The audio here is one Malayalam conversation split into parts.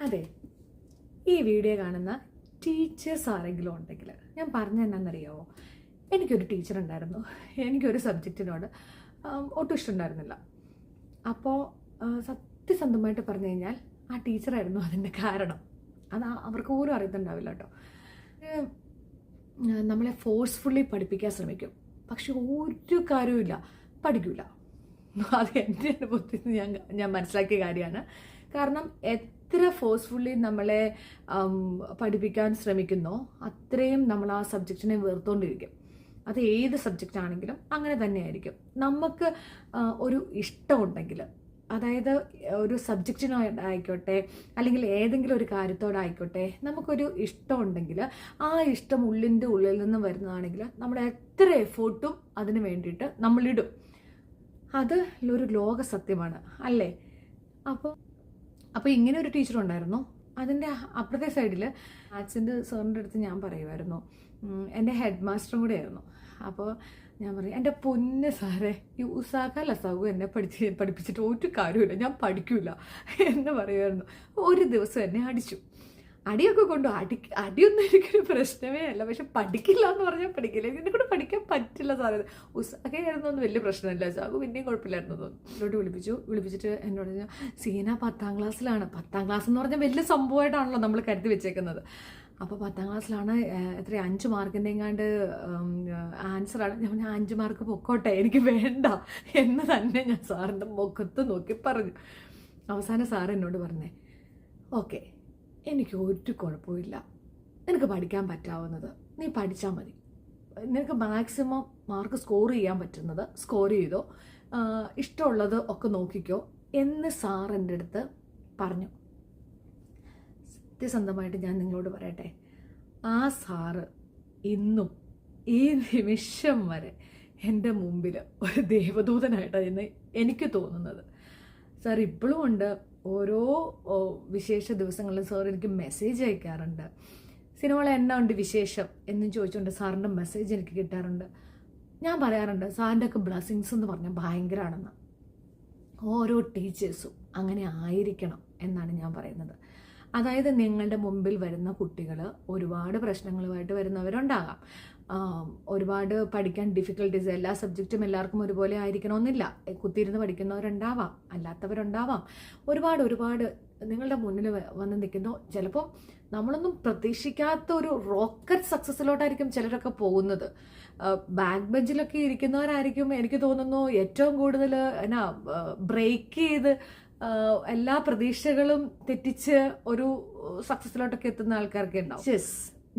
അതെ, ഈ വീഡിയോ കാണുന്ന ടീച്ചേഴ്സ് ആരെങ്കിലും ഉണ്ടെങ്കിൽ ഞാൻ പറഞ്ഞ എന്നാണെന്നറിയാമോ, എനിക്കൊരു ടീച്ചർ ഉണ്ടായിരുന്നു. എനിക്കൊരു സബ്ജക്റ്റിനോട് ഒട്ടും ഇഷ്ടമുണ്ടായിരുന്നില്ല. അപ്പോൾ സത്യസന്ധമായിട്ട് പറഞ്ഞു കഴിഞ്ഞാൽ ആ ടീച്ചറായിരുന്നു അതിൻ്റെ കാരണം. അത് അവർക്ക് പോലും അറിയത്തുണ്ടാവില്ല കേട്ടോ. നമ്മളെ ഫോഴ്സ്ഫുള്ളി പഠിപ്പിക്കാൻ ശ്രമിക്കും, പക്ഷെ ഒരു കാര്യവുമില്ല, പഠിക്കില്ല. അത് എൻ്റെ അനുഭവത്തിൽ ഞാൻ മനസ്സിലാക്കിയ കാര്യമാണ്. കാരണം എത്ര ഫോഴ്സ്ഫുള്ളി നമ്മളെ പഠിപ്പിക്കാൻ ശ്രമിക്കുന്നോ അത്രയും നമ്മൾ ആ സബ്ജക്റ്റിനെ വെറുത്തോണ്ടിരിക്കും. അത് ഏത് സബ്ജക്റ്റ് ആണെങ്കിലും അങ്ങനെ തന്നെയായിരിക്കും. നമുക്ക് ഒരു ഇഷ്ടമുണ്ടെങ്കിൽ, അതായത് ഒരു സബ്ജക്റ്റിനോടായിക്കോട്ടെ അല്ലെങ്കിൽ ഏതെങ്കിലും ഒരു കാര്യത്തോടായിക്കോട്ടെ, നമുക്കൊരു ഇഷ്ടമുണ്ടെങ്കിൽ ആ ഇഷ്ടം ഉള്ളിൻ്റെ ഉള്ളിൽ നിന്ന് വരുന്നതാണെങ്കിൽ നമ്മൾ എത്ര എഫേർട്ടും അതിന് വേണ്ടിയിട്ട് നമ്മളിടും. അത് ഒരു ലോക സത്യമാണ് അല്ലേ? അപ്പോൾ ഇങ്ങനെ ഒരു ടീച്ചറുണ്ടായിരുന്നു. അതിൻ്റെ അപ്പുറത്തെ സൈഡിൽ മാത്സിൻ്റെ സാറിൻ്റെ അടുത്ത് ഞാൻ പറയുമായിരുന്നു, എൻ്റെ ഹെഡ് മാസ്റ്ററും കൂടെ ആയിരുന്നു. അപ്പോൾ ഞാൻ പറയും, എൻ്റെ പൊന്ന് സാറേ, ഈ ഉസാഖ ലസാഖു എന്നെ പഠിപ്പിച്ചിട്ട് ഒരു കാര്യമില്ല, ഞാൻ പഠിക്കില്ല എന്ന് പറയുമായിരുന്നു. ഒരു ദിവസം എന്നെ അടിച്ചു. അടിയൊക്കെ കൊണ്ടു. അടിയൊന്നും എനിക്കൊരു പ്രശ്നമേ അല്ല, പക്ഷെ പഠിക്കില്ല എന്ന് പറഞ്ഞാൽ പഠിക്കില്ല. എന്നെ കൂടെ പഠിക്കാൻ പറ്റില്ല സാറേ. ഉസാഖയായിരുന്നൊന്നും വലിയ പ്രശ്നമില്ല, സാഖു പിന്നെയും കുഴപ്പമില്ലായിരുന്നു തോന്നുന്നു. എന്നോട് വിളിപ്പിച്ചിട്ട് എന്നോട് പറഞ്ഞാൽ, സീന 10ാം ക്ലാസ്സിലാണ്. 10ാം ക്ലാസ് എന്ന് പറഞ്ഞാൽ വലിയ സംഭവമായിട്ടാണല്ലോ നമ്മൾ കരുതി വെച്ചേക്കുന്നത്. അപ്പോൾ 10ാം ക്ലാസ്സിലാണ്, എത്ര 5 മാർക്കിൻ്റെ എങ്ങാണ്ട് ആൻസറാണ്. ഞാൻ 5 മാർക്ക് പൊക്കോട്ടെ, എനിക്ക് വേണ്ട എന്ന് തന്നെ ഞാൻ സാറിൻ്റെ മുഖത്ത് നോക്കി പറഞ്ഞു. അവസാനം സാർ എന്നോട് പറഞ്ഞേ, ഓക്കെ, എനിക്ക് ഒരു കുഴപ്പമില്ല, നിനക്ക് പഠിക്കാൻ പറ്റാവുന്നത് നീ പഠിച്ചാൽ മതി, നിനക്ക് മാക്സിമം മാർക്ക് സ്കോർ ചെയ്യാൻ പറ്റുന്നത് സ്കോർ ചെയ്തോ, ഇഷ്ടമുള്ളത് ഒക്കെ നോക്കിക്കോ എന്ന് സാർ എൻ്റെ അടുത്ത് പറഞ്ഞു. സത്യസന്ധമായിട്ട് ഞാൻ നിങ്ങളോട് പറയട്ടെ, ആ സാറ് ഇന്നും ഈ നിമിഷം വരെ എൻ്റെ മുമ്പിൽ ഒരു ദേവദൂതനായിട്ടാണ് എനിക്ക് തോന്നുന്നത്. സാർ ഇപ്പോഴും ഉണ്ട്. ഓരോ വിശേഷ ദിവസങ്ങളിലും സാർ എനിക്ക് മെസ്സേജ് അയക്കാറുണ്ട്. സിനിമകൾ എന്നാ ഉണ്ട് വിശേഷം എന്ന് ചോദിച്ചുകൊണ്ട് സാറിൻ്റെ മെസ്സേജ് എനിക്ക് കിട്ടാറുണ്ട്. ഞാൻ പറയാറുണ്ട്, സാറിൻ്റെ ഒക്കെ ബ്ലെസ്സിങ്സ് എന്ന് പറഞ്ഞാൽ ഭയങ്കരമാണെന്ന്. ഓരോ ടീച്ചേഴ്സും അങ്ങനെ ആയിരിക്കണം എന്നാണ് ഞാൻ പറയുന്നത്. അതായത് നിങ്ങളുടെ മുമ്പിൽ വരുന്ന കുട്ടികൾ ഒരുപാട് പ്രശ്നങ്ങളുമായിട്ട് വരുന്നവരുണ്ടാകാം. ഒരുപാട് പഠിക്കാൻ ഡിഫിക്കൽട്ടീസ്, എല്ലാ സബ്ജക്റ്റും എല്ലാവർക്കും ഒരുപോലെ ആയിരിക്കണമെന്നില്ല. കുത്തിയിരുന്ന് പഠിക്കുന്നവരുണ്ടാവാം, അല്ലാത്തവരുണ്ടാവാം. ഒരുപാട് നിങ്ങളുടെ മുന്നിൽ വന്ന് നിൽക്കുന്നു. ചിലപ്പോൾ നമ്മളൊന്നും പ്രതീക്ഷിക്കാത്ത ഒരു റോക്കറ്റ് സക്സസ്സിലോട്ടായിരിക്കും ചിലരൊക്കെ പോകുന്നത്. ബാക്ക് ബെഞ്ചിലൊക്കെ ഇരിക്കുന്നവരായിരിക്കും എനിക്ക് തോന്നുന്നു ഏറ്റവും കൂടുതൽ ബ്രേക്ക് ചെയ്ത് എല്ലാ പ്രതീക്ഷകളും തെറ്റിച്ച് ഒരു സക്സസ്സിലോട്ടൊക്കെ എത്തുന്ന ആൾക്കാർക്ക് ഉണ്ടാവും.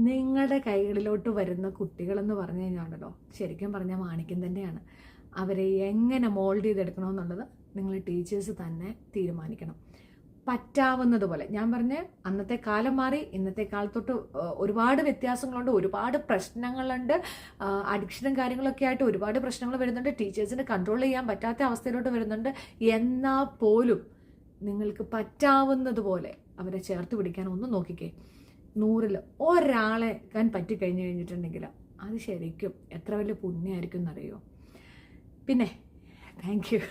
നിങ്ങളുടെ കൈകളിലോട്ട് വരുന്ന കുട്ടികളെന്ന് പറഞ്ഞു കഴിഞ്ഞാണല്ലോ, ശരിക്കും പറഞ്ഞാൽ മാണിക്യം തന്നെയാണ്. അവരെ എങ്ങനെ മോൾഡ് ചെയ്തെടുക്കണമെന്നുള്ളത് നിങ്ങൾ ടീച്ചേഴ്സ് തന്നെ തീരുമാനിക്കണം. പറ്റാവുന്നത് പോലെ. ഞാൻ പറഞ്ഞ അന്നത്തെ കാലം മാറി, ഇന്നത്തെ കാലത്തോട്ട് ഒരുപാട് വ്യത്യാസങ്ങളുണ്ട്, ഒരുപാട് പ്രശ്നങ്ങളുണ്ട്, അഡിക്ഷനും കാര്യങ്ങളൊക്കെ ആയിട്ട് ഒരുപാട് പ്രശ്നങ്ങൾ വരുന്നുണ്ട്. ടീച്ചേഴ്സിന് കൺട്രോൾ ചെയ്യാൻ പറ്റാത്ത അവസ്ഥയിലോട്ട് വരുന്നുണ്ട്. എന്നാൽ പോലും നിങ്ങൾക്ക് പറ്റാവുന്നത് പോലെ അവരെ ചേർത്ത് പിടിക്കാൻ ഒന്ന് നോക്കിക്കേ. 100ൽ ഒരാളെ പറ്റിക്കഴിഞ്ഞു കഴിഞ്ഞിട്ടുണ്ടെങ്കിൽ അത് ശരിക്കും എത്ര വലിയ പുണ്യമായിരിക്കും എന്നറിയോ. പിന്നെ താങ്ക് യു.